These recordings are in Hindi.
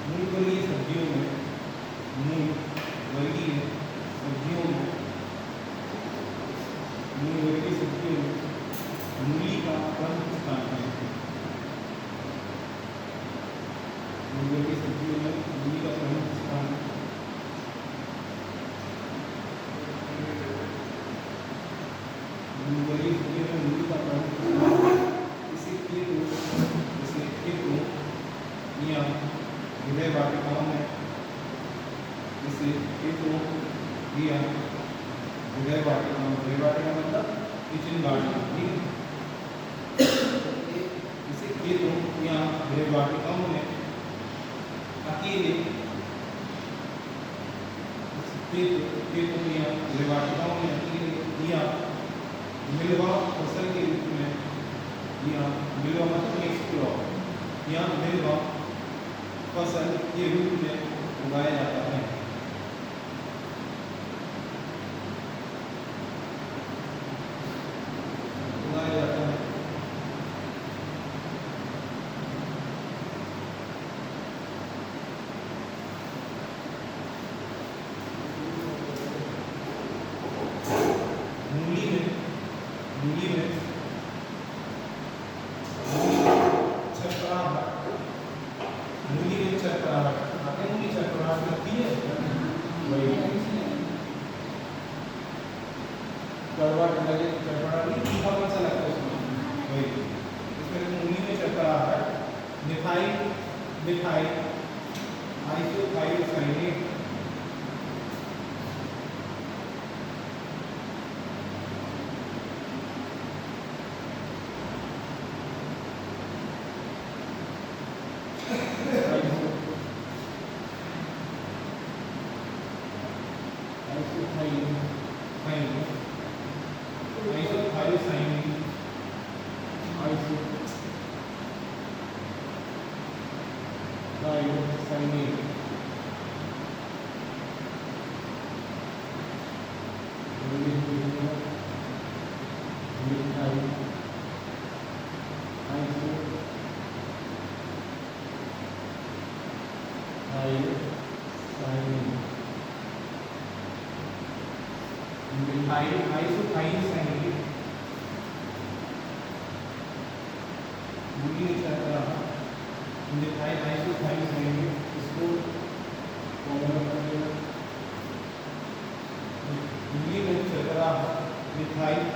मूंगफली सब्जियों में मूंग वर्गीय सब्जियों में मूंग वर्गीय सब्जियों में मूली का प्रमुख स्थान है। मूंग वर्गीय सब्जियों में मूली का प्रमुख स्थान है। मूंग वर्गीय सब्जियों में मूली का प्रमुख स्थान है। इसे खेतों या हृदय वाटिकाओं में इसे खेतों या हृदय वाटिकाओं, हृदय वाटिका मतलब किचन गार्डन, ठीक है। इसे खेतों या हृदय वाटिकाओं में अकेले खेतों या हृदय वाटिकाओं में अकेले या मिलवा फसल के रूप में, या मिलवा मतलब मिक्स क्रॉप या मिलवा फसल के रूप में उगाया जाता है। उगाया जाता है। मूली में चक्राहट लगती है, वही कड़वा लगे, चटपटा नहीं, तीखा सा लगता है उसमें, वही इसमें मूली में चक्राहट, मिथाइल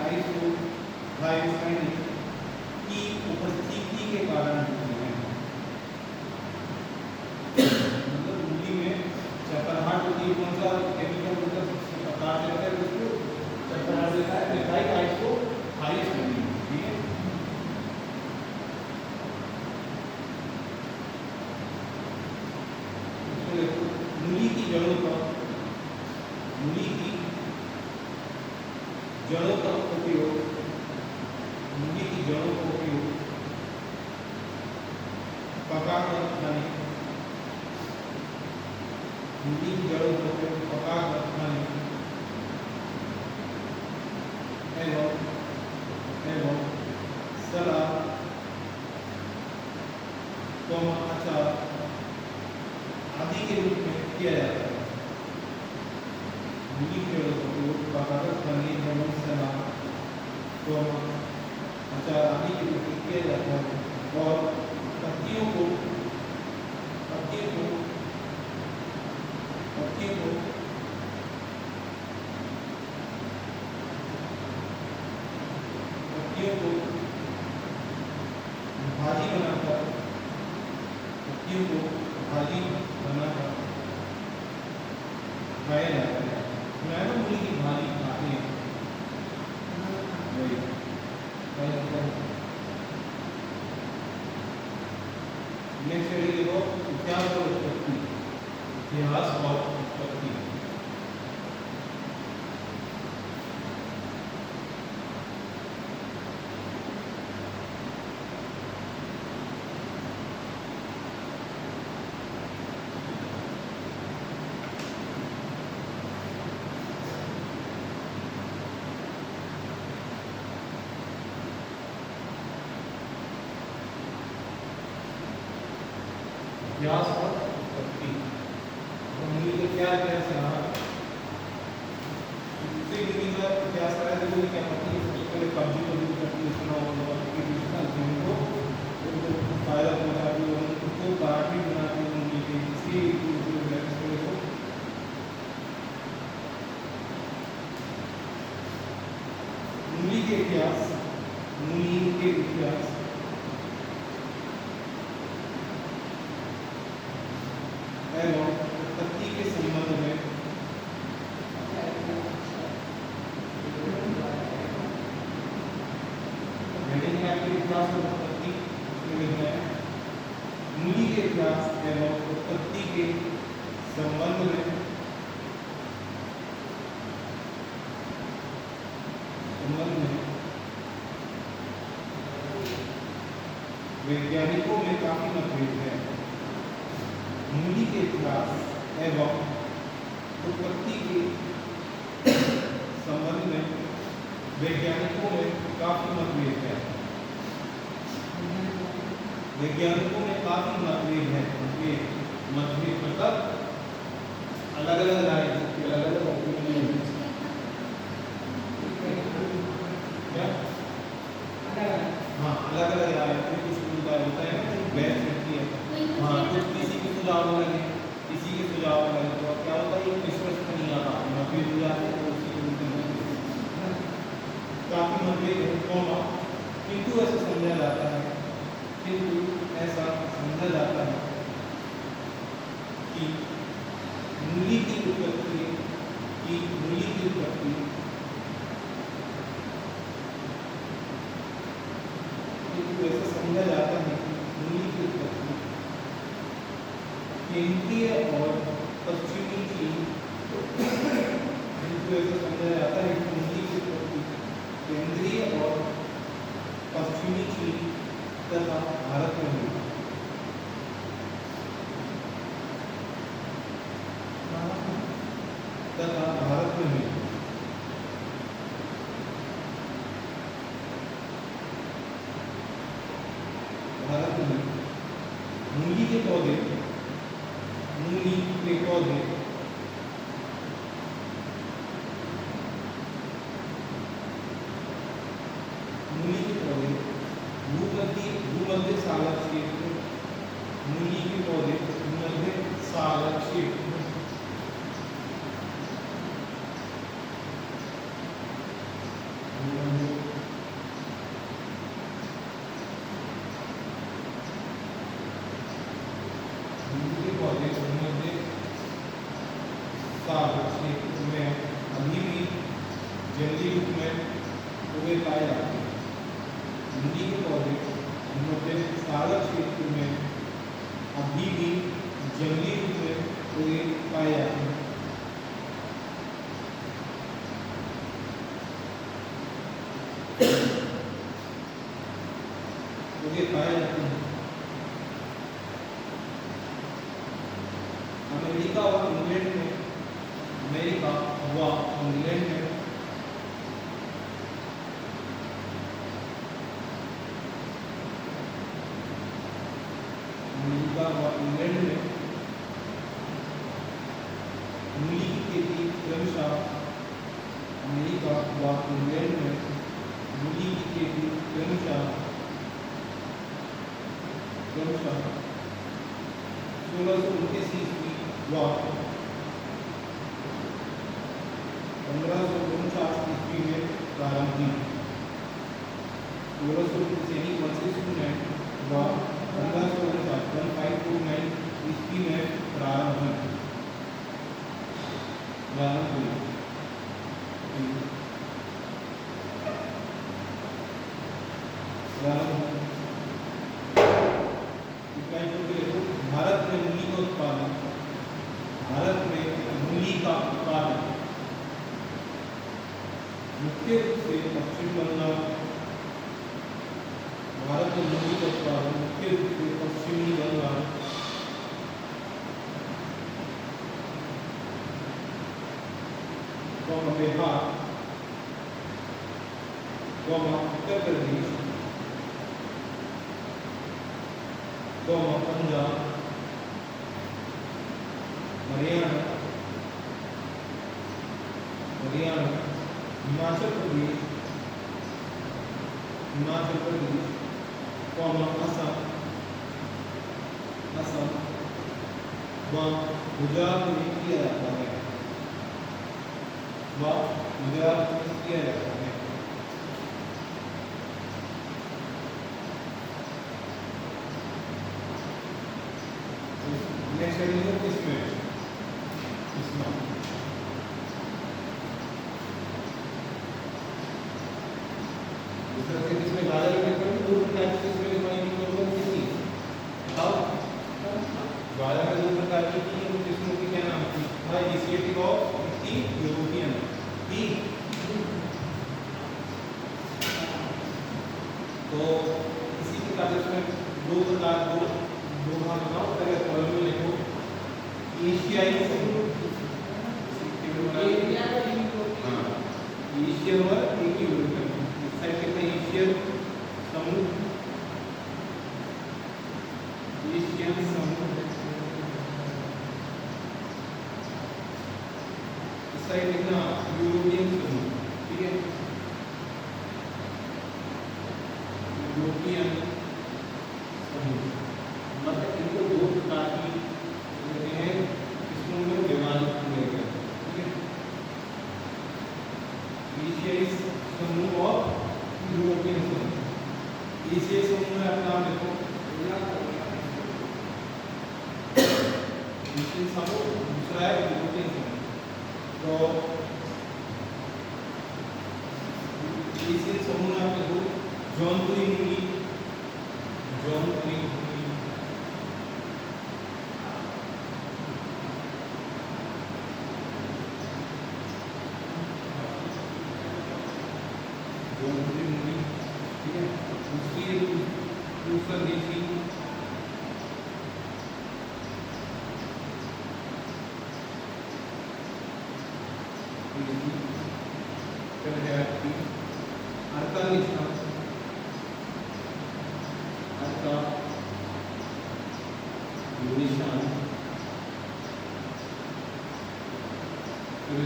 आइसोथायोसाइनेट की उपस्थिति के कारण होती है। मतलब मूली में चक्राहट होती है, कौन सा केमिकल मतलब प्रकाश देता है उसको चक्राहट देता है, मिथाइल आइसोथायोसाइनेट, ठीक है। मूली की जड़ों का उपयोग पकाकर खाने, मूली की जड़ों का उपयोग पकाकर खाने एवं सलाद अचार आदि के रूप में किया जाता है। मूली के उपयोग कागज पनीर एवं सलाद अचार आदि के रूप में किया जाता है और पत्तियों को पत्तियों को पत्तियों को पत्तियों को भाजी बनाकर पत्तियों को भाजी बनाकर खाया जाता है। मैं तो मूली की भाजी खाते हैं वही नेक्स्ट देखो इतिहास और उत्पत्ति। इतिहास और उत्पत्ति इतिहास और उत्पत्ति मूली का क्या इतिहास रहा। दूसरी मूली का इतिहास रहा है। देखो क्या पत्ती सबसे पहले कब्जी को दूर करती है सुना होगा कि दूसरा जमीन को फायदा पहुंचाती है उनको गाठी बनाती है मूली की इसी मूली के इतिहास एवं उत्पत्ति के संबंध में इतिहास और उत्पत्ति मूली के इतिहास एवं उत्पत्ति के संबंध में वैज्ञानिकों में काफी मतभेद है। मूली के इतिहास एवं उत्पत्ति के संबंध में वैज्ञानिकों में काफी मतभेद है। वैज्ञानिकों में काफी मतभेद है। मतभेद मतलब अलग अलग राय अलग अलग ओपिनियन हाँ अलग अलग राय कुछ होता है बहस रहती है। हाँ कुछ किसी के सुझाव लगे किसी के सुझाव लगे तो क्या होता है निष्कर्ष पर नहीं आता मतभेद हो जाते हैं। तो काफी मतभेद है किंतु ऐसा समझा जाता है कि मूली की उत्पत्ति ऐसा समझा जाता है कि मूली की उत्पत्ति केंद्रीय और पश्चिमी चीन ऐसा समझा जाता है कि मूली की उत्पत्ति केंद्रीय और पश्चिमी चीन तथा भारत में हुई। मूली के पौधे मूली के पौधे भूमध्य सागर क्षेत्र मूली के पौधे भूमध्य सागर क्षेत्र में अभी भी जंगली रूप में उगे पाए जाते हैं। मूली के पौधे मध्य सागर क्षेत्र में अभी भी जंगली रूप में उगे पाए जाते हैं। अमेरिका और इंग्लैंड में अमेरिका व इंग्लैंड में हुआ इंग्लैंड में मूली की खेती क्रमशः अमेरिका व इंग्लैंड में मूली की खेती क्रमशः 1629 ईस्वी व 1549 ईस्वी में प्रारंभ हुई। 1629 व 1549 ईस्वी में प्रारंभ हुई। भारत में मूली का उत्पादन मुख्य रूप से पश्चिम बंगाल, भारत में मूली का उत्पादन मुख्य रूप से पश्चिमी बंगाल, बिहार, उत्तर प्रदेश, पंजाब, हरियाणा, हिमाचल प्रदेश, असम व गुजरात में किया जाता है। नेक्स्ट है किसमें किसमें गाजर में दो प्रकार की किसमें लिखवाने की जरूरत नहीं है। बताओ गाजर में दो प्रकार की किस्मों की क्या नाम थी? एशियाटिक और यूरोपियन। तो इसी प्रकार से दो भाग बनाओ। पहले कॉलम में लिखो एशियाई समूह, एशियन और यूरोपियन। इस साइड लिखते हैं एशियन समूह, इस साइड लिखना यूरोपियन समूह। ठीक है, यूरोपियन समूह मतलब इनको दो प्रकार की होते हैं, किस्मों में विभाजित किया गया। ठीक है, एशियाई समूह और यूरोपियन समूह। एशियाई समूह में अपना नाम लिखो, एशियन समूह, दूसरा है यूरोपियन समूह। तो एशियन समूह में आप लिखो जौनपुरी मूली, ठीक है। उसकी दूसरा देसी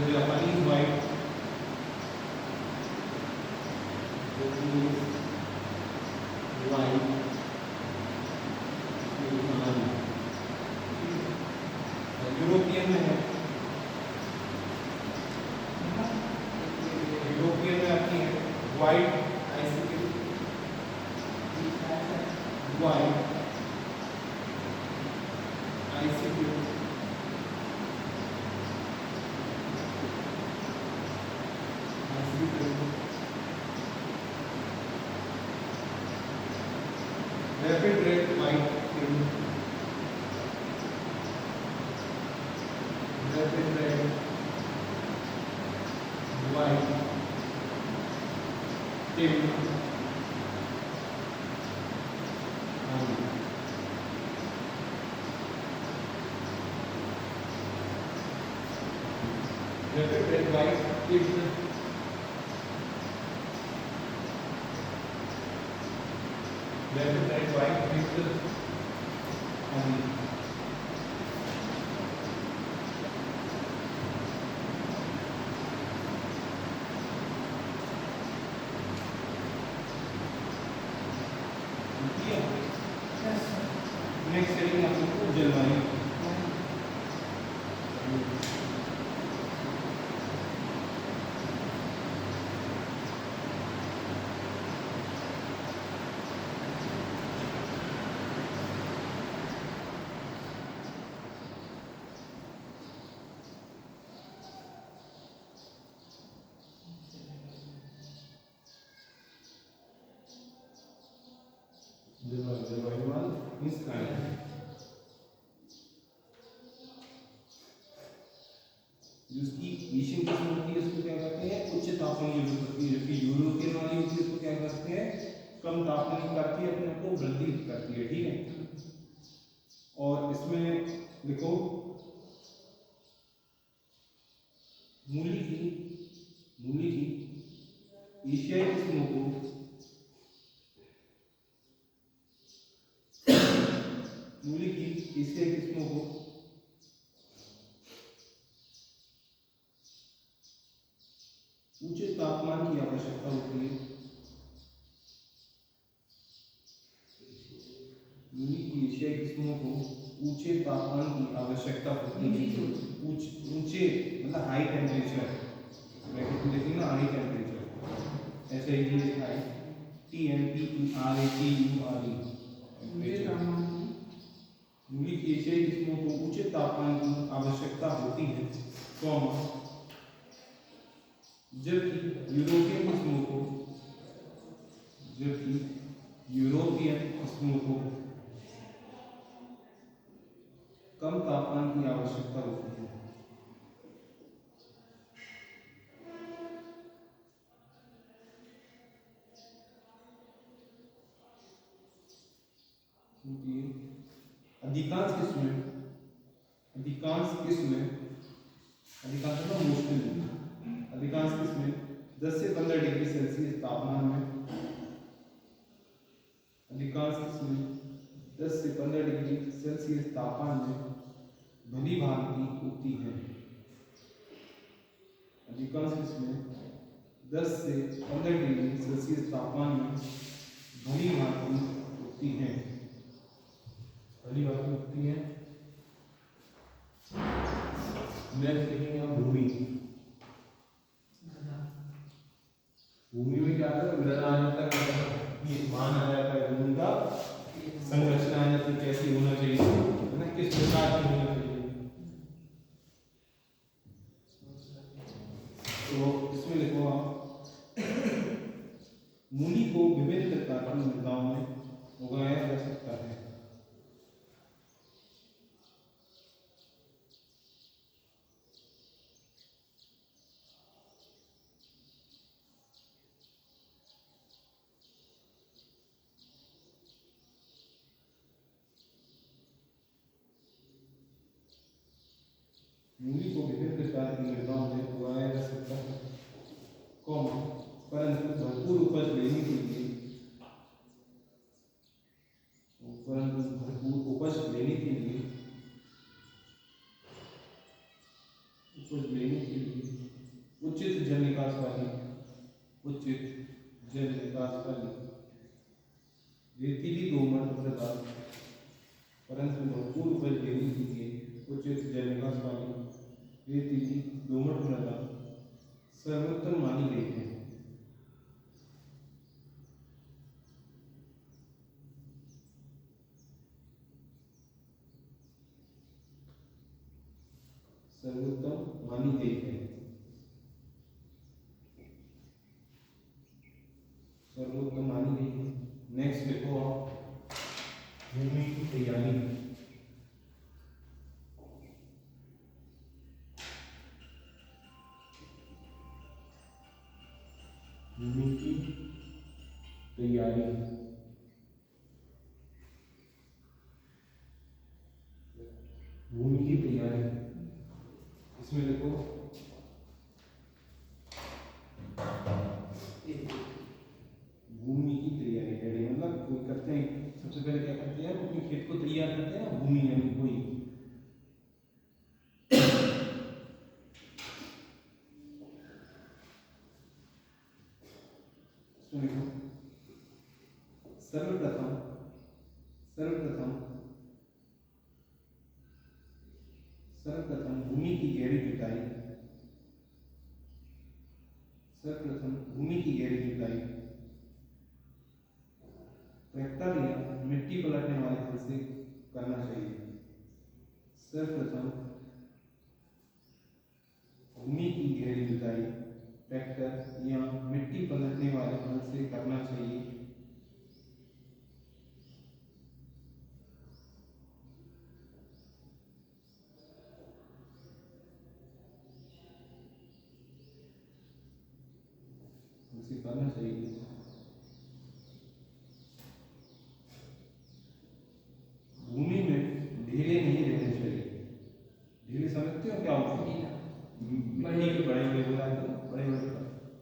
जापानीज वाइट, यूरोपियन में है, यूरोपियन में आपकी है white, rapid red white, rapid red white टिम, रैपिड रेड वाइट टिम, रैपिड रेड वाइट टिम, नेक्स्ट करेंगे आप लोग को जलवायु। जलवायु मीन्स क्लाइमेट। जिसकी एशियन किस्म होती है उसको क्या कहते हैं, उच्च तापमान युक्त होती है, जबकि यूरोपियन वाली होती है उसको क्या कहते हैं, कम तापमान करती है, अपने को वृद्धि करती है। ठीक है, और इसमें देखो मूली की एशियाई किस्मों को मूली की एशियाई किस्मों को ऊंचे तापमान की आवश्यकता होती है। मूली की एशियाई किस्मों को ऊंचे तापमान की आवश्यकता होती है। ऊंचे मतलब हाई टेम्परेचर, ब्रैकेट में देखिए ना, हाई टेम्परेचर, ऐसे ही हाई TMPERATURE। मूली की एशियाई किस्मों को ऊंचे तापमान की आवश्यकता होती है, जबकि यूरोपियन किस्मों को कम तापमान की आवश्यकता होती है। अधिकांश किस्में 10 से 15 डिग्री सेल्सियस तापमान में 10 से 15 डिग्री सेल्सियस तापमान में भली भांति उगती है। अधिकांश किस्में 10 से 15 डिग्री सेल्सियस तापमान में भली भांति उगती हैं। नेक्स्ट देखेंगे हम भूमि में क्या होता है, मृदा आ जाता है, ये मान आ जाता है, भूमि का संरचना आ जाती है, कैसी होना चाहिए, है ना, किस प्रकार की होना चाहिए। तो इसमें देखो आप, मूली को विभिन्न प्रकार की मृदाओं में उगाया जा सकता है। मूली को विभिन्न प्रकार की मृदाओं में उगाया जा सकता है, परंतु भरपूर उपज लेने के लिए उचित जल निकास वाली रेतीली दोमट मृदा, परंतु भरपूर उपज लेने के लिए उचित जल निकास वाली रेतीली दोमट मृदा सर्वोत्तम मानी गई है। नेक्स्ट देखो आप, भूमि की तैयारी। भूमि की तैयारी इसमें देखो भूमि की तैयारी मतलब कोई करते हैं, सबसे पहले क्या करते हैं, अपने खेत को तैयार करते हैं, भूमि यानी कोई सर्वप्रथम सर्वप्रथम भूमि की गहरी जुताई, सर्वप्रथम भूमि की गहरी जुताई ट्रैक्टर या मिट्टी पलटने वाले हल से करना चाहिए। सर्वप्रथम भूमि की गहरी जुताई ट्रैक्टर या मिट्टी पलटने वाले हल से करना चाहिए। उसे करना चाहिए। भूमि में ढीले नहीं रहने चाहिए। ढीले समझते हो क्या होता है? मिट्टी के बड़े बड़े हो जाते हैं, बड़े बड़े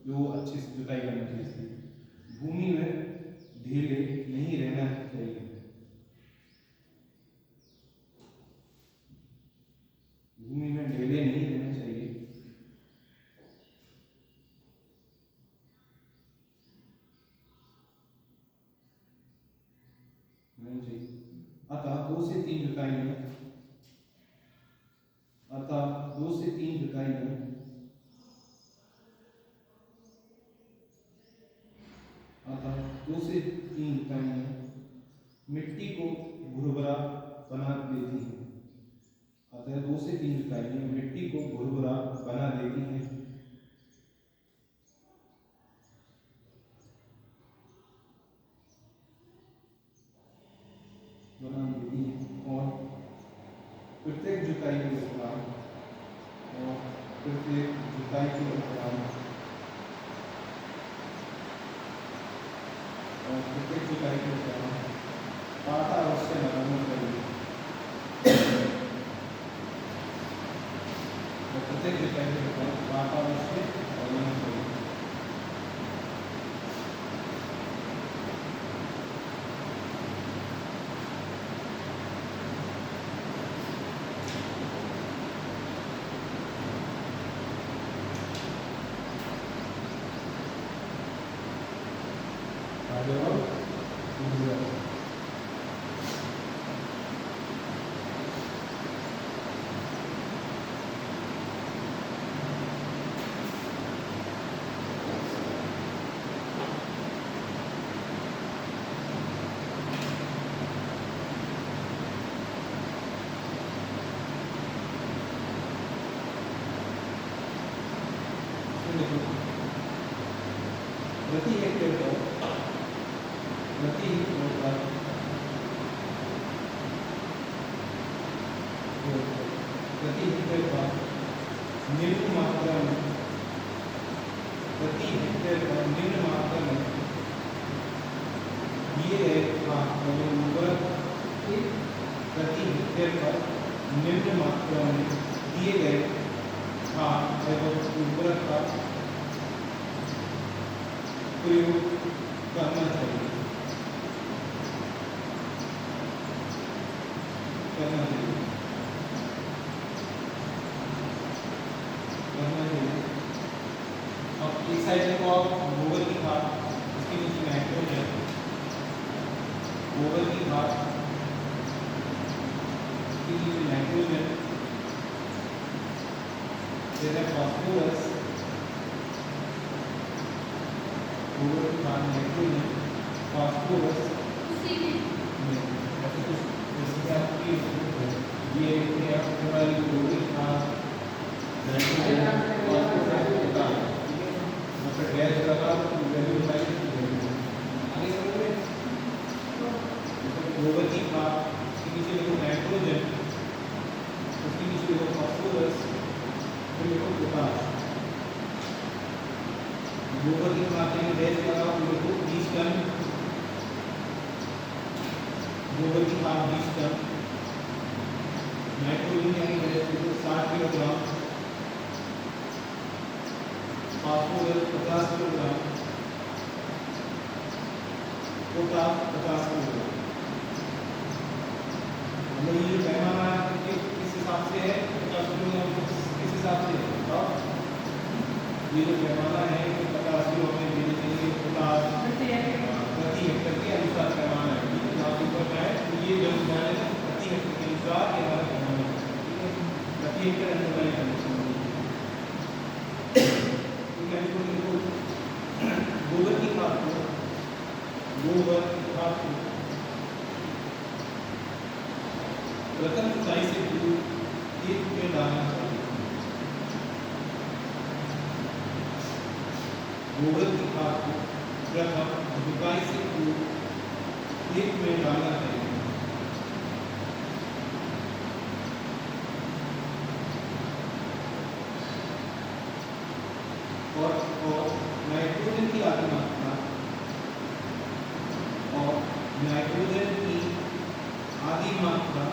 जो अच्छे से जुताई करनी चाहिए। भूमि में ढीले नहीं रहना चाहिए। भूमि में ढीले नहीं रहना चाहिए। अतः 2 से 3 जुताई में, अतः 2 से 3 जुताई में मिट्टी को भुरभुरा बना देती है। अतः 2 से 3 जुताई में मिट्टी को भुरभुरा बना देती है। और प्रत्येक जुताई के दौरान पाटा अवश्य लगाना चाहिए। प्रत्येक जुताई के दौरान पाटा अवश्य लगाना चाहिए। प्रति हेक्टेयर पर निम्न मात्रा में दिए गए उर्वरक प्रति हेक्टेयर पर निम्न मात्रा में दिए गए खाद एवं उर्वरक का प्रयोग करना चाहिए। अब इस साइड को आप गोबर की खाद, इसके नीचे नाइट्रोजन, गोबर की खाद, इसके नीचे नाइट्रोजन, जैसे फास्फोरस, गोबर की खाद, नाइट्रोजन, फास्फोरस, ये गोबर की खाद, नाइट्रोजन, फास्फोरस होता है। गैस लगा वैल्यू फाइल आगे करोगे गोबर की खाद, उसके नीचे देखो नाइट्रोजन, उसके नीचे देखो फास्फोरस, फिर देखो पोटाश। गोबर की खाद में गैस लगा देखो 20 टन, गोबर की खाद 20 टन, नाइट्रोजन यानी गैस देखो 60 kilogram, phosphorus 50 kilogram, potash 50 kilogram. मतलब ये पैमाना किस हिसाब से है? 50 किलोग्राम किस हिसाब से है बताओ? ये जो पैमाना है ये 50 किलो में देने चाहिए पोटाश प्रति हेक्टेयर के अनुसार पैमाना है। ठीक है, आप ऊपर जाए तो ये जो प्रति हेक्टेयर के अनुसार ये हमारा पैमाना है। ठीक है, प्रति गोबर की खाद को प्रथम जुताई से पूर्व खेत में डालना चाहिए। गोबर की खाद को प्रथम जुताई से पूर्व खेत में डालना चाहिए। और नाइट्रोजन की आधी मात्रा और नाइट्रोजन की आधी मात्रा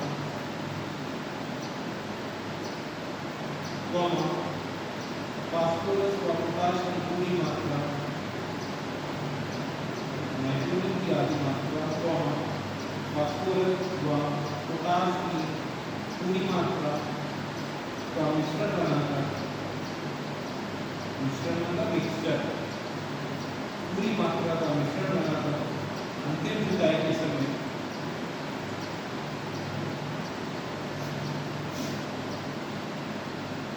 फास्फोरस व पोटाश की पूरी मात्रा, नाइट्रोजन की आधी मात्रा फास्फोरस व पोटाश की पूरी मात्रा का मिश्रण बनाकर मिक्सचर पूरी मात्रा का मिश्रण बनाकर अंतिम जुताई के समय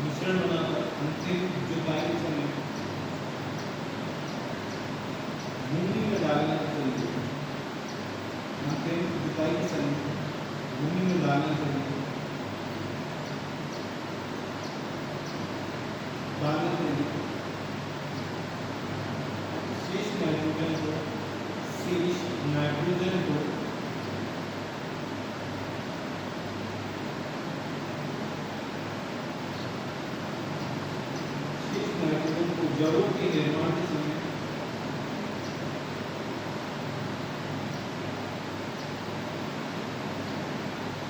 मिश्रण बनाकर अंतिम जुताई के समय भूमि में डालना चाहिए। अंतिम जुताई के समय भूमि में डालना चाहिए। शेष नाइट्रोजन को शेष नाइट्रोजन को जड़ों के निर्माण के समय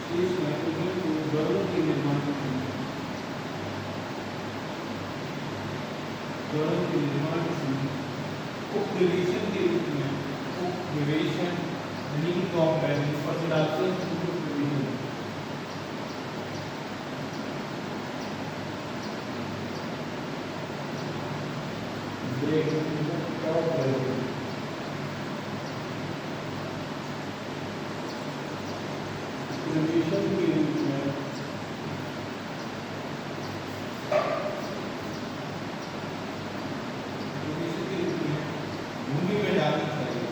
शेष नाइट्रोजन को जड़ों के निर्माण के समय जड़ों के निर्माण के समय उपनिवेशन के रूप में उपनिवेशन लिंक ऑफ बैलेंस पर डालते हैं। भूमि में डालनी चाहिए।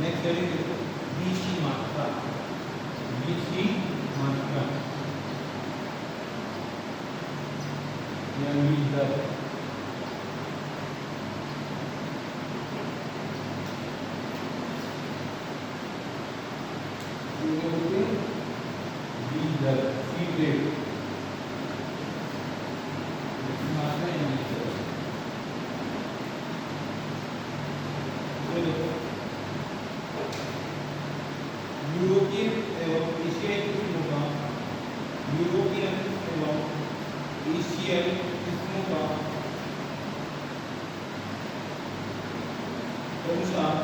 नेक्स्ट देखो बीज की मात्रा, बीज की मात्रा या बीज दर। बीज दर सीड रेट मात्रा या बीज दर। यूरोपियन एवं एशियाई किस्मों का यूरोपियन एवं एशियाई किस्मों का अनुसार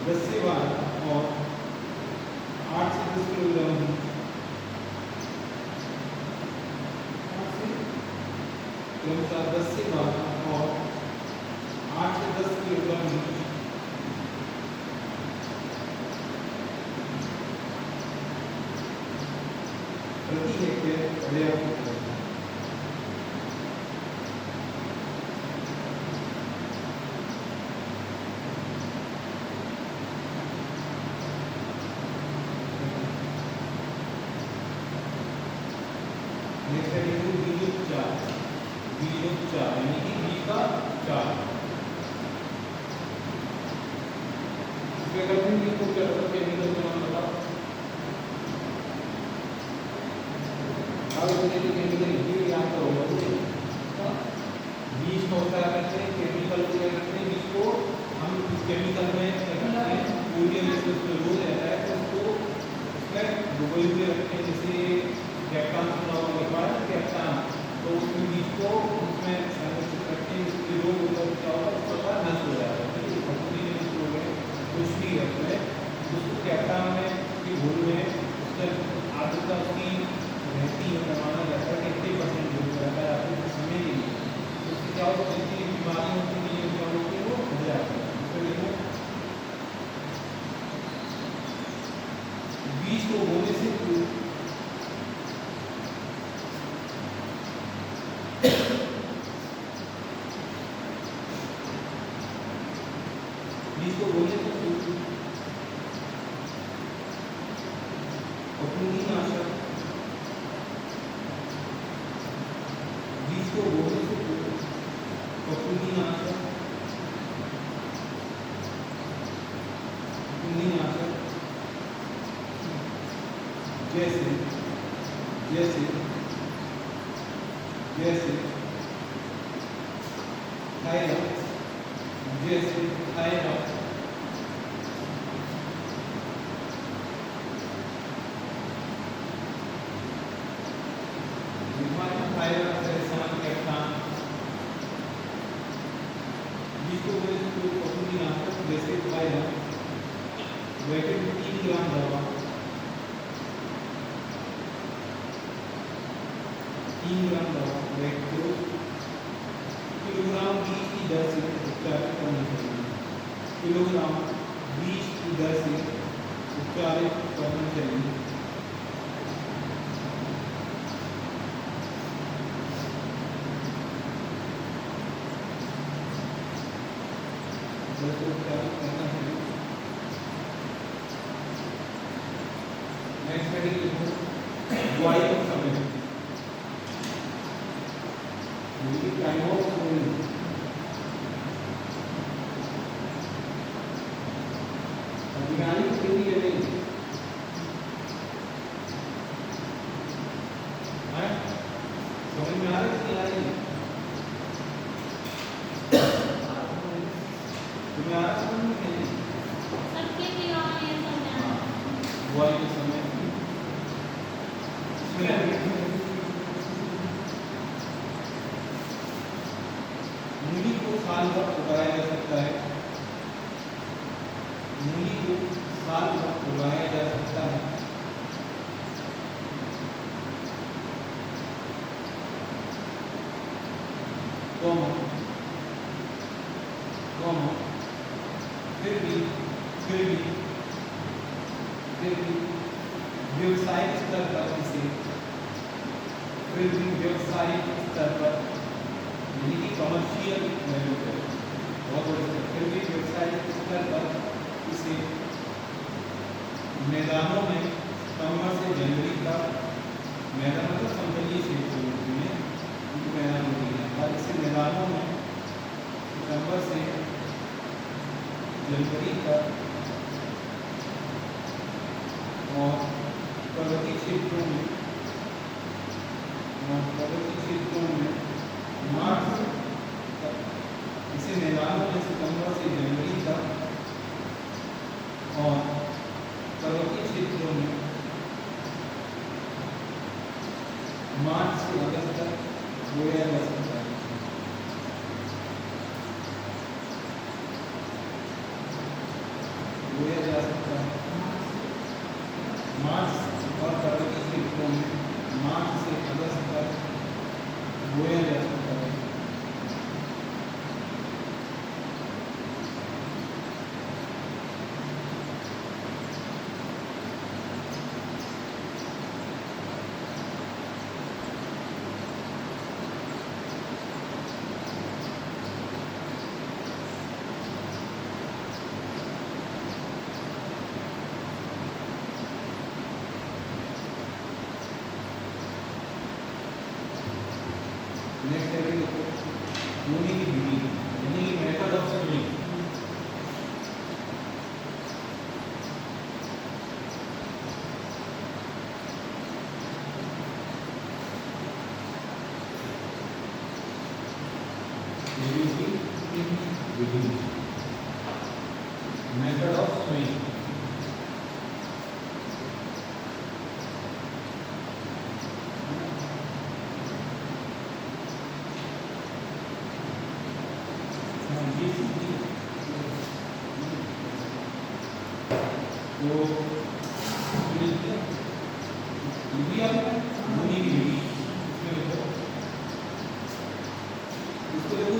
रस्सेवार और 8 से 10 किलोग्राम क्रमशः 10 से 12 और 8 से 10 किलोग्राम प्रति हेक्टेयर पर्याप्त होता है। बीजोपचार यानी कि बीज का उपचार। इसके अगर हम बीज को क्या करते हैं केमिकल का नाम बताओ। अब इसमें जो केमिकल ये याद करो बीज को क्या करते हैं केमिकल को क्या करते हैं बीज को हम इस केमिकल में क्या करते हैं यूरिया जैसे उसमें रोज रहता है तो उसको इसमें डुबोए हुए रखते हैं। जैसे कैप्टान कैप्टान तो उसमें बीज को उसमें संरक्षित करते हैं। इसके रोग क्या होता है उसके बाद नष्ट हो जाता है। नष्ट हो गए कुछ भी है उसमें उसको कैप्टान में की भूल में उसका आर्द्रता उसकी रहती है। माना जाता है कि 80% भूल रहता है आपको समय नहीं उससे क्या होता है बीमारियां होती नहीं है क्या होती है वो हो जाता है। इसको देखो बीज को बोने से बीज को बोने से फफूंदीनाशक बीज को बोने से फफूंदीनाशक जैसे जैसे जैसे थायराइड जैसे थायराइड जैसे थायराइड वैकेट 3 ग्राम दवा 3 ग्राम दवा वैकेट किलोग्राम बीज की दर से उपचारित करनी चाहिए। किलोग्राम बीज की दर से उपचारित करना चाहिए। उपचारित करना चाहिए। नेक्स्ट हेडिंग वाई का समय टाइम ऑफ अधिकारी की ड्यूटी है नहीं है समझ में आ रही है नहीं आ रही तुम्हें आ रहा समझ में नहीं सबके दिया है समय वाई का समय मूली को साल भर उगाया जा सकता है। मूली को साल भर उगाया जा सकता है। फिर भी व्यवसायिक स्तर पर इसे फिर भी व्यवसायिक स्तर पर यानी कि कमर्शियल वैल्यू पर बहुत बड़े फिर भी व्यवसायिक स्तर पर इसे मैदानों में सितंबर से जनवरी का मैदान मतलब संभलीय क्षेत्र में मैदान होती है और इसे मैदानों में सितंबर से जनवरी तक और पर्वतीय क्षेत्रों में मार्च तक इसे मैदानों में सितंबर से जनवरी तक और पर्वतीय क्षेत्रों में मार्च से अगस्त तक बोया जा सकता है। बोया जा सकता है मार्च और पर्वतीय क्षेत्रों में मार्च से अगस्त तक बोया जा सकता है। नेक्स्ट है मूली की विधि यानी कि method of swimming. Method of swimming तो मूली की विधि इसको देखो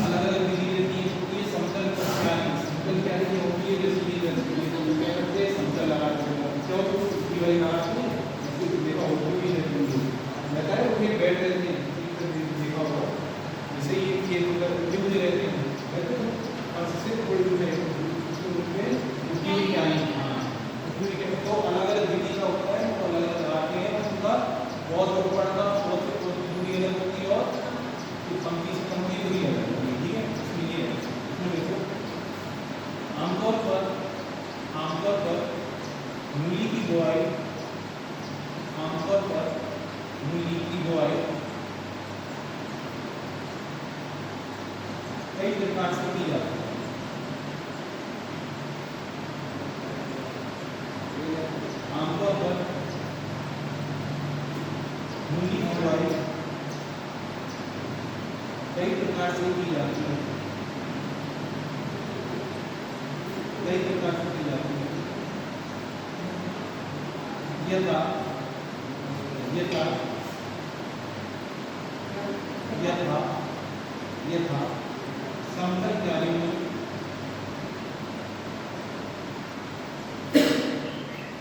अलग गांठ में ऐसे देखा होटो भी है लगता है वो फिर बैठ रहते हैं देखा होगा जैसे ये खेत अगर उठे हुए रहते हैं रहते हैं और सबसे थोड़ी दूर है उनमें उठी हुई क्या है तो अलग अलग विधि का होता है तो अलग अलग लगाते हैं उनका बहुत ऊपर का बहुत से दूरी अलग होती है और पंक्ति से पंक्ति दूरी अलग होती है ठीक है इसमें ये है इसमें देखो आमतौर पर मूली की बुआई कई प्रकार से की जाती है आमतौर पर मूली की बुआई कई प्रकार से की जाती है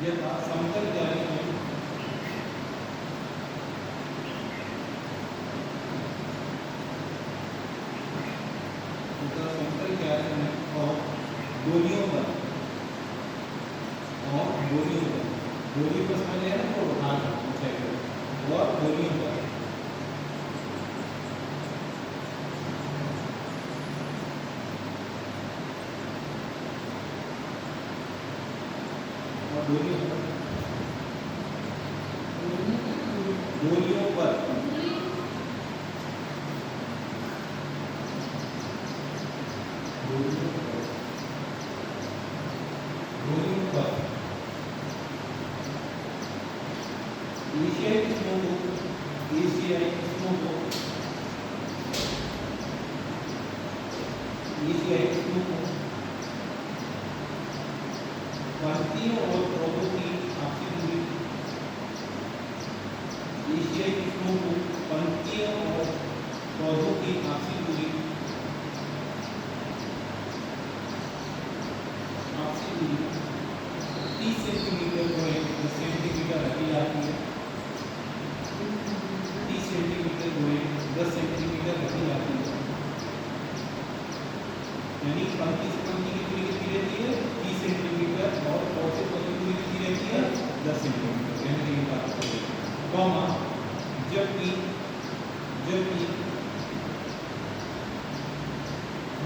यथा समतल क्यारी में और डोलियों पर डोली पर समझ है ना तो उठा और डोलियों पर डोलियों पर एशियाई किस्मों को पंक्तियों और पौधों की आपसी दूरी एशियाई किस्मों को पंक्तियों और पौधों की आपसी दूरी 30 सेंटीमीटर जो है 10 सेंटीमीटर रखी जाती है 30 सेंटीमीटर जो है 10 सेंटीमीटर रखी जाती है यानी पंक्ति से पंक्ति की दूरी कितनी रहती है 30 सेंटीमीटर और पौध से पौध की दूरी कितनी रहती है 10 सेंटीमीटर यानी ये बात कॉमा जबकि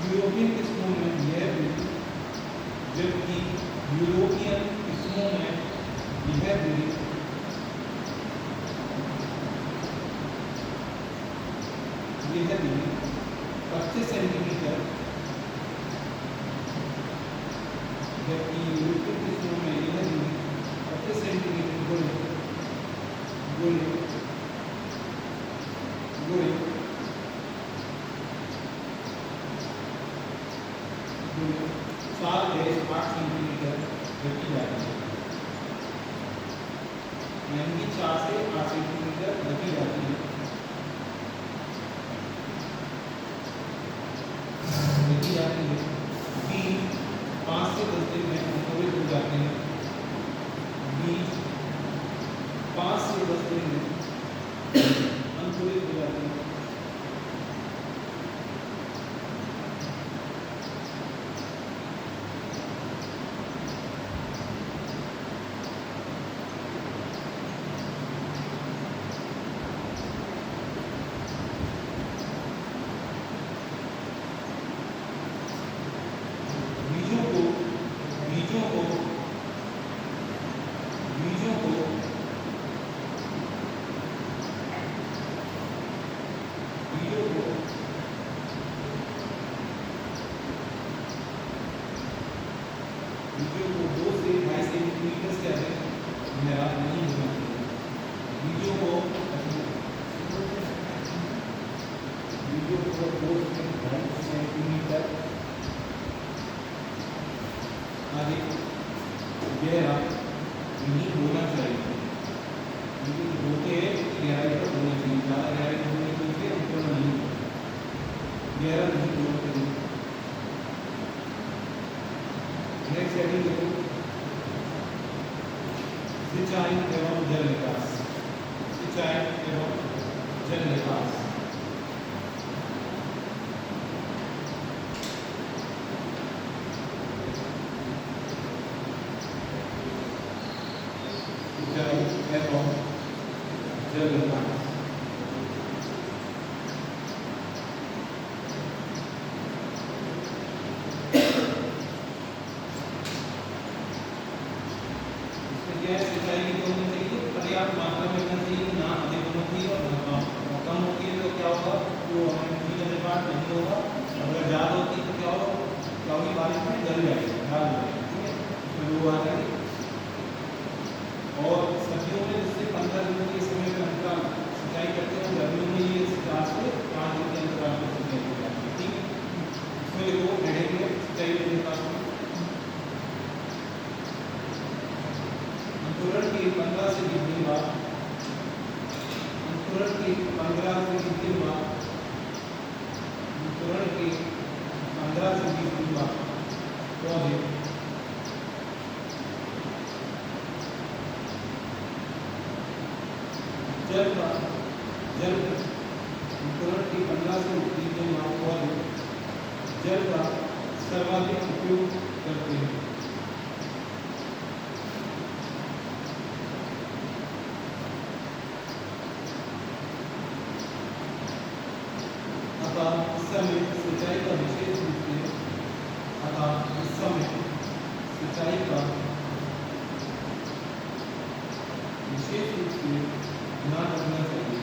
यूरोपियन किस्मों में यह दूरी जबकि यूरोपियन किस्मों में यह दूरी 25 सेंटीमीटर जबकि यूरोपियन किस्मों में यह दूरी 25 सेंटीमीटर गुणे 8 सेंटीमीटर रखी जाती है यानी कि 4 से 8 सेंटीमीटर रखी जाती है बीज 5 से 10 दिन में अंकुरित हो जाते हैं बीज 5 से 10 दिन में अंकुरित हो जाते हैं बीजों को 2 से 2.5 सेंटीमीटर से अधिक गहरा नहीं होना चाहिए बीजों को 2 से 2.5 सेंटीमीटर अधिक गहरा नहीं होना चाहिए लेकिन होते गहराई पर होना चाहिए ज़्यादा गहराई होने के लिए हमको नहीं गहरा नहीं होना चाहिए नेक्स्ट हेडिंग देखो सिंचाई एवं जल विकास, सिंचाई एवं जल विकास। सिंचाई एवं जल विकास। सिंचाई की तो होनी चाहिए, पर्याप्त मात्रा में होना चाहिए, ना अधिक होना चाहिए और ना कम होती है तो क्या होगा, वो हमें बिजली का निर्माण नहीं होगा। अगर ज़्यादा होती है तो क्या होगा, क्या होगी, बारिश में गल जाएगी, खराब हो जाएगी, ठीक है, उसमें वो आ जाएगी। और सर्दियों में जिससे 15 दिनों के समय में अंतराल सिंचाई करते हैं, गर्मियों में ये 4 से 5 दिन के अंतराल पर सिंचाई की जाती है, ठीक है। इसमें देखो हेडिंग है सिंचाई के विकास में अंकुरण के 15 से 20 दिन बाद, अंकुरण के 15 से 20 दिन बाद, अंकुरण के 15 से 20 दिन बाद पौधे जल का जल अंकुरण के 15 से 20 दिन बाद पौधे जल का सर्वाधिक उपयोग करते हैं। इस समय सिंचाई का विशेष रूप से इस समय सिंचाई का विशेष रूप से ध्यान रखना चाहिए।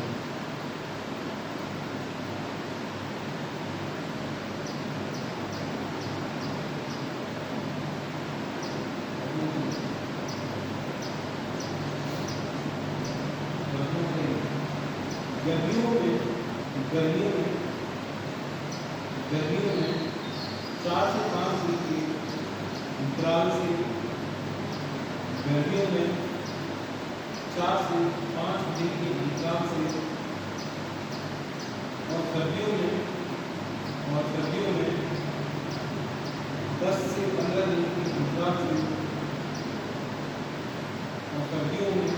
गर्मियों में 4 से 5 दिन के अंतराल से, गर्मियों में 4 से 5 दिन के अंतराल से, और सर्दियों में 10 से 15 दिन के अंतराल से, और सर्दियों में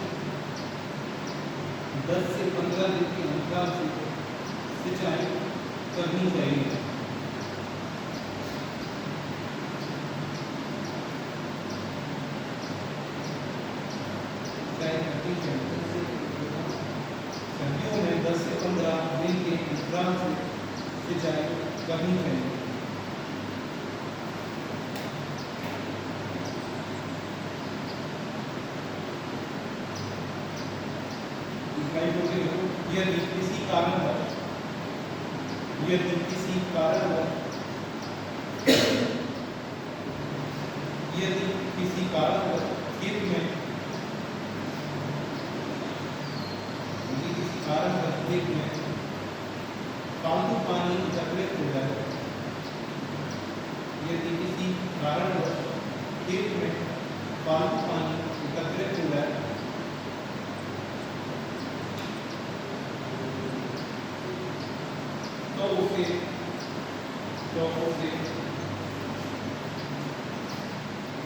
10 से 15 दिन के अंतराल से सिंचाई करनी चाहिए। सर्दियों में 10 से 15 दिन के अंतराल से सिंचाई करनी चाहिए। यदि किसी कारणवश खेत में फालतू पानी एकत्रित हो जाए, यदि किसी कारणवश खेत में फालतू पानी एकत्रित हो जाए तो उसे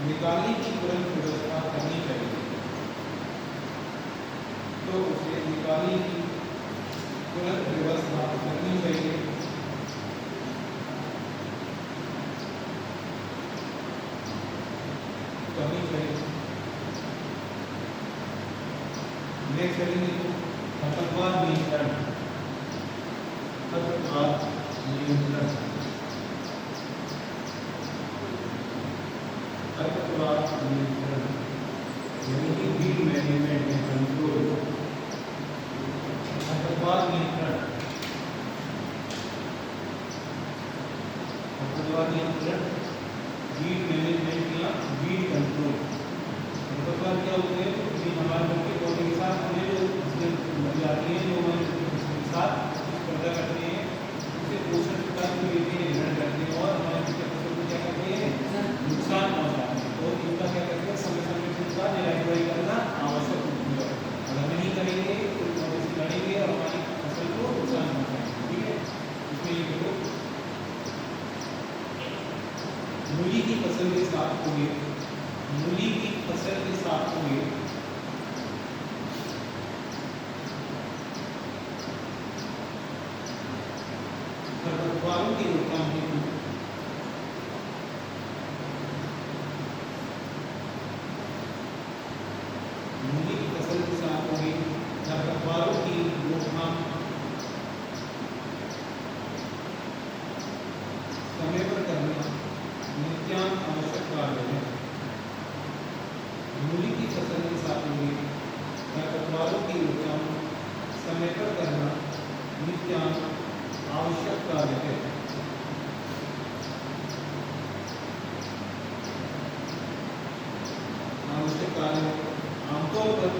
निकालने की तुरंत व्यवस्था करनी चाहिए। तो उसे निकालने की तुरंत व्यवस्था करनी चाहिए। नेक्स्ट करेंगे तो खरपतवार नियंत्रण। खरपतवार नियंत्रण यानी कि वीड मैनेजमेंट एंड कंट्रोल। खरपतवार नियंत्रण वीड मैनेजमेंट या वीड कंट्रोल। खरपतवार क्या होते हैं कि हमारे मुख्य पौधे के साथ हमें जो लग जाती हैं, जो हमारे साथ पैदा करते हैं, उसे पोषण तत्व लेते हैं, ग्रहण करते हैं और हमारे मुख्य फसल को क्या करते हैं, नुकसान पहुंचाते हैं। तो इनका क्या करते हैं, समय समय पर इनका निराई करना आवश्यक होती है। अगर नहीं करेंगे तो पौधे से लड़ेंगे और हमारी फसल को नुकसान पहुंचाएंगे। ठीक है, इसमें ये देखो मूली की फसल के साथ हुए खरपतवारों की रोकथाम हेतु मूली की फसल के साथ होगी खरपतवारों की रोकथाम समय पर करना नित्यान आवश्यक कार्य है। मूली की फसल के साथ होगी खरपतवारों की रोकथाम समय पर करना नित्यान आवश्यक कार्य है। आवश्यक कार्य आमतौर पर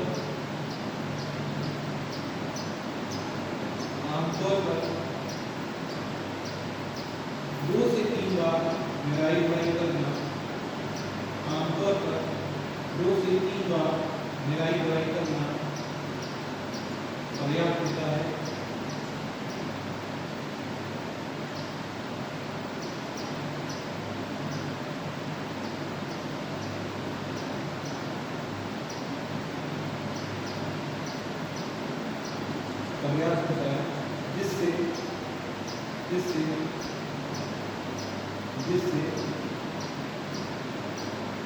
2 से 3 बार निराई गुड़ाई करना। आमतौर पर 2 से 3 बार निराई गुड़ाई करना पर्याप्त होता है। पर्याप्त होता है जिससे जिससे जिससे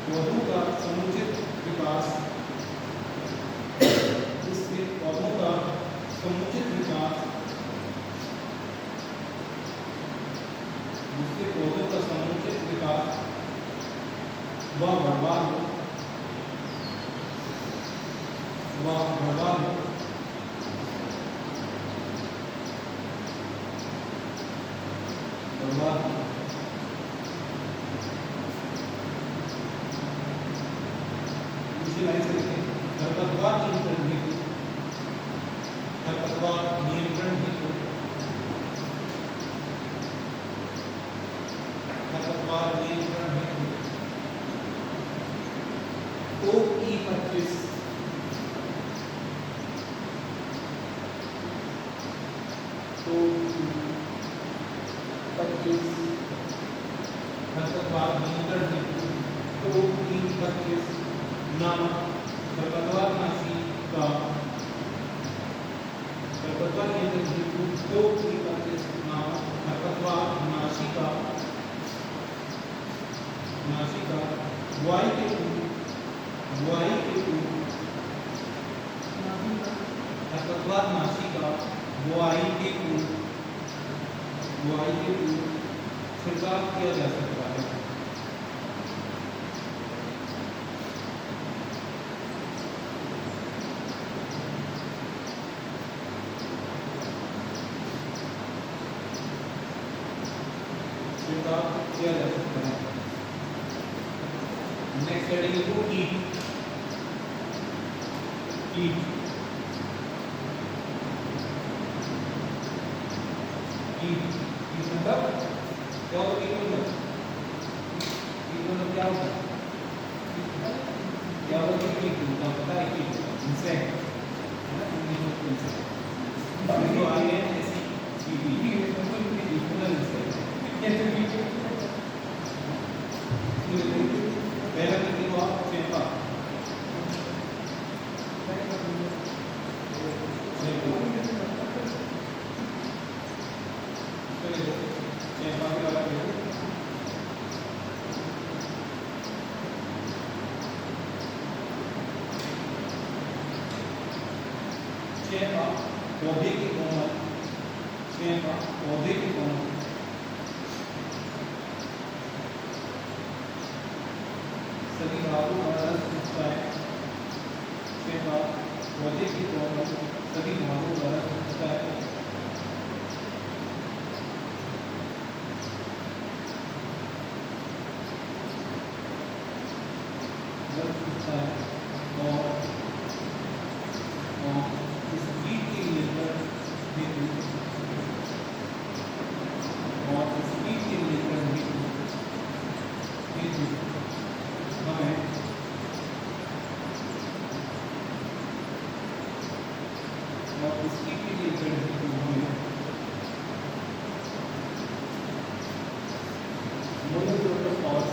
पौधों का समुचित विकास जिससे पौधों का समुचित विकास जिससे पौधों का समुचित विकास व बढ़वार खरपतवार नियंत्रण हेतु खरपतवार नियंत्रण हेतु खरपतवार नियंत्रण हेतु E25 खरपतवार नियंत्रण हेतु E25 नामक खरपतवार नाशी का खरपतवार नियंत्रण हेतु E25 नामक खरपतवार नाशी का बुआई के खरपतवार नाशी का बुआई के छिड़काव किया जा सकता है। किया जा सकता है। नेक्स्ट हेडिंग है कीट मतलब क्या होता है? मतलब क्या होता है? क्या होता है? कीट मतलब पता है कीट इंसेक्ट है ना? इंसेक्ट जो आई है ऐसी कीट मतलब इंसेक्ट पहला किसी को आप चेपा पौधे की कोमल पौधे की कोमल सभी भागों का रस चूसता है। पौधे की कोमल सभी भागों का रस चूसता है। इस कीट के नियंत्रण हेतु हमें और इस कीट के नियंत्रण हेतु हमें मोनोक्रोटोफॉस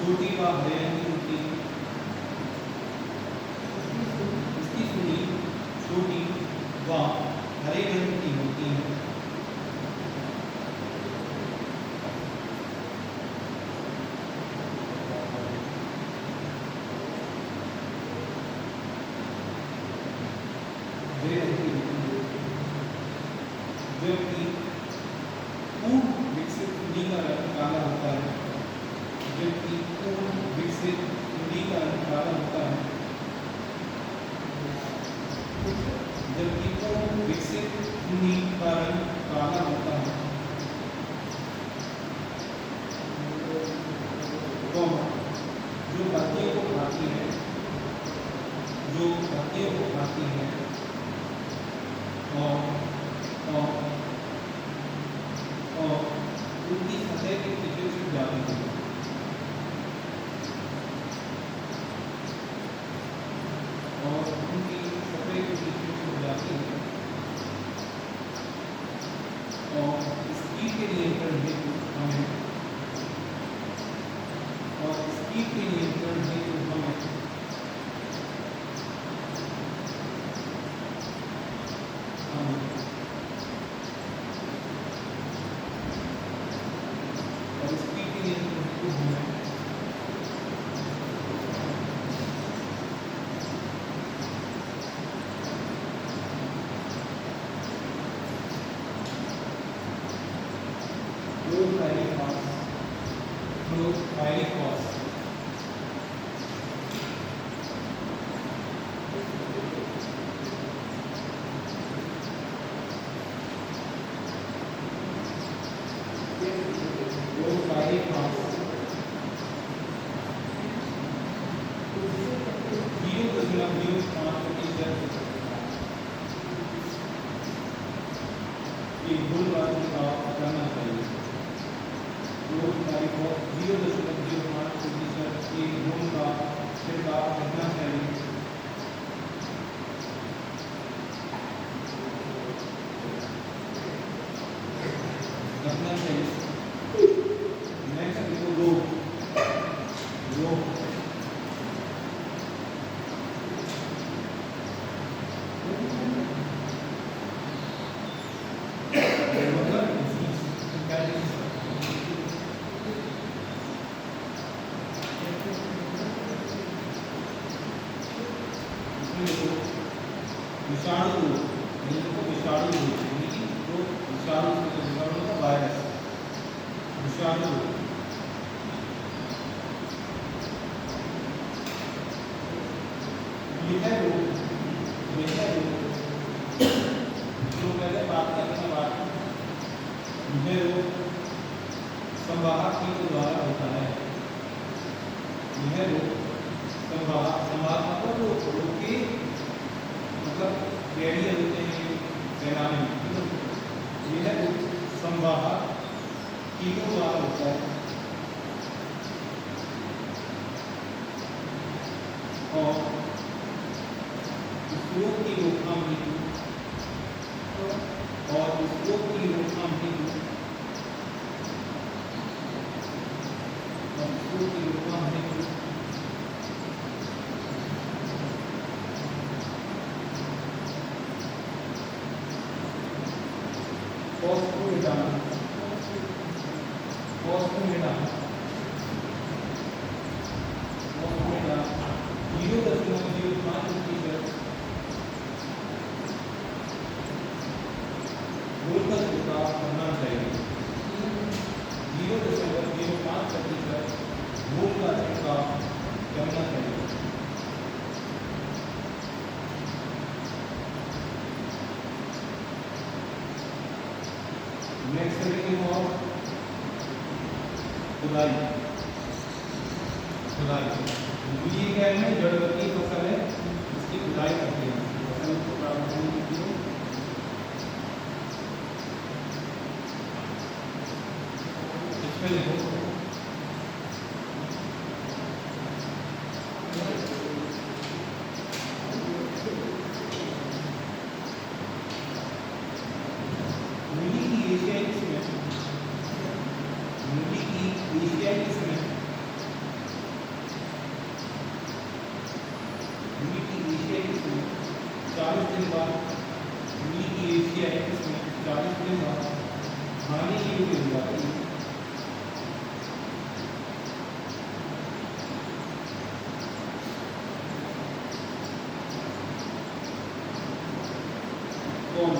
छोटी व हरे रंग की होती है, इसकी सुई छोटी व हरे रंग की होती है। जबकि पूर्ण विकसित सुई का रंग काला होता है, जबकि पूर्ण विकसित सुई का रंग काला होता है, जबकि पूर्ण विकसित सुई का रंग काला होता है। तो जो पत्तियों को खाती है, जो पत्तियों को खाती है और उनकी सतह के पीछे छुप जाती है, और उनकी सतह के पीछे छुप जाती है, और स्पीड के नियंत्रण हेतु हमें करना चाहिए। 0.05% की गुण का छिड़काव करना चाहिए। नेक्स्ट देखो रोग विषाणु रोग, विषाणु रोग तो विषाणु का वायरस, विषाणु रोग। यह रोग जो पहले बात करने के बाद यह रोग संवाहक कीट द्वारा होता है। यह रोग संवाहक रोग के मतलब बैरियर होते हैं फैलाने, यह संवाहक कीटों द्वारा होता है। और इस रोग की रोकथाम हेतु करना चाहिए। 0.05% घोल का छिड़काव करना चाहिए। नेक्स्ट करेंगे और खुदाई। ये क्या है, जड़वर्ती फसल है, इसकी खुदाई करते हैं। फसल को प्राप्त करने के लिए इसमें देखो मूली की एशियाई किस्में यूं मिल जाती है। कौन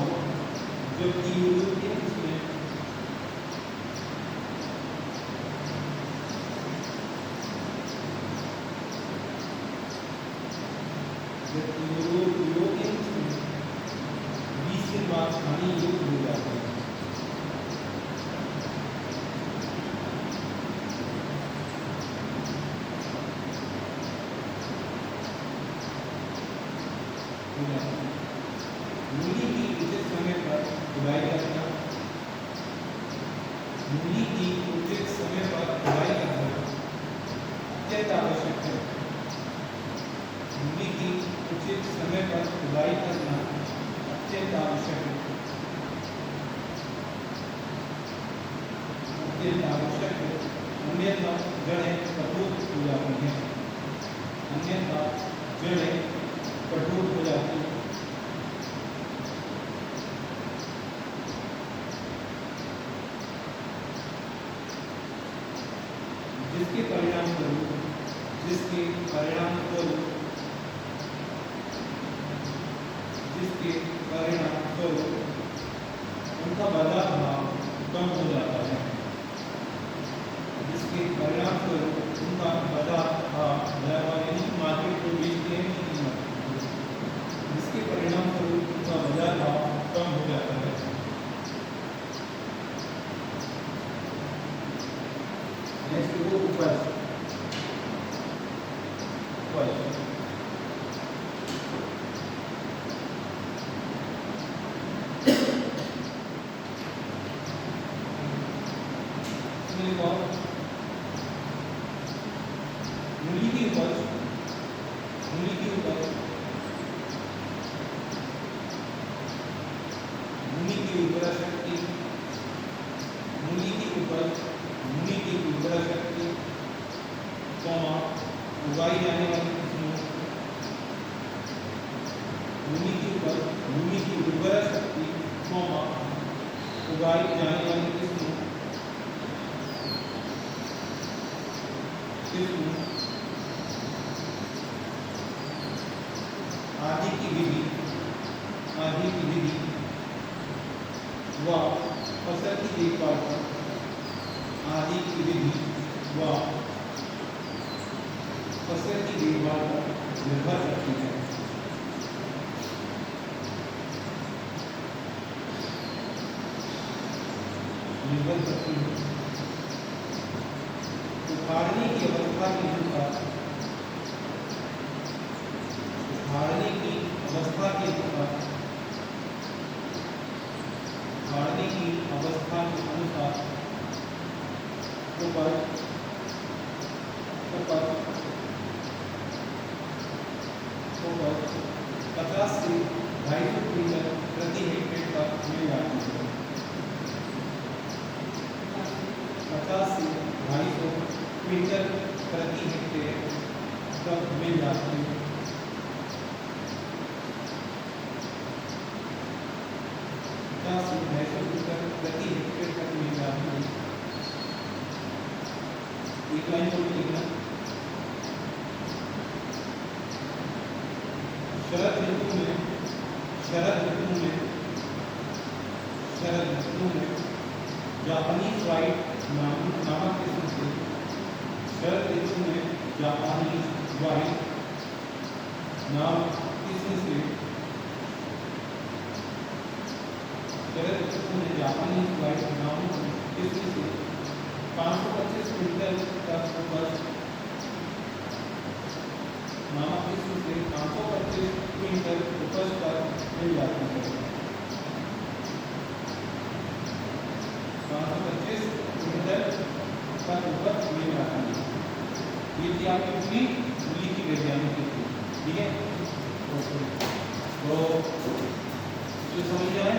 जो की यूं है इसमें के बाद पानी युक्त हो जाता है। मूली की उचित समय पर खुदाई करना, मूली की उचित समय पर खुदाई करना अत्यंत आवश्यक है। मूली की उचित समय पर खुदाई करना अत्यंत आवश्यक है। अत्यंत आवश्यक है, अन्यथा जड़ें कठोर हो जाती हैं। अन्यथा जड़ें कठोर हो जाती हैं। जिसके परिणाम स्वरूप उनका बाजार भाव कम हो जाता है। जिसके परिणाम स्वरूप उनका बाजार भाव यानी मार्केट को बेचते हैं उनकी कीमत, जिसके परिणाम स्वरूप उनका बाजार भाव कम हो जाता है। नेक्स्ट वो उपज। मूली की उपज भूमि की उर्वरा शक्ति, मूली की उपज भूमि की उर्वरा शक्ति, उगाई जाने वाली किस्मों, भूमि की उपज भूमि की उर्वरा शक्ति, उगाई जाने वाली किस्मों आदि की विधि व फसल की देखभाल पर आदि की विधि व फसल की देखभाल पर निर्भर करती है। उखाड़ने की अवस्था के अनुसार उपज 50 से 250 क्विंटल प्रति हेक्टेयर तक मिल जाती है। 50 से 250 क्विंटल प्रति हेक्टेयर तक मिल जाती है। 50 से 250 क्विंटल प्रति हेक्टेयर तक मिल जाती है। एक लाइन को लिखना। शरद ऋतु में जापानीज व्हाइट नामक किस्म से शरद ऋतु में जापानीज व्हाइट नामक किस्म से 525 क्विंटल तक उपज नामक किस्म से 525 क्विंटल उपज तक मिल जाती है। 525 क्विंटल तक उपज मिल जाती है। ये थी आपकी पूरी मूली की वैज्ञानिक विधि, ठीक है। तो जो समझ आए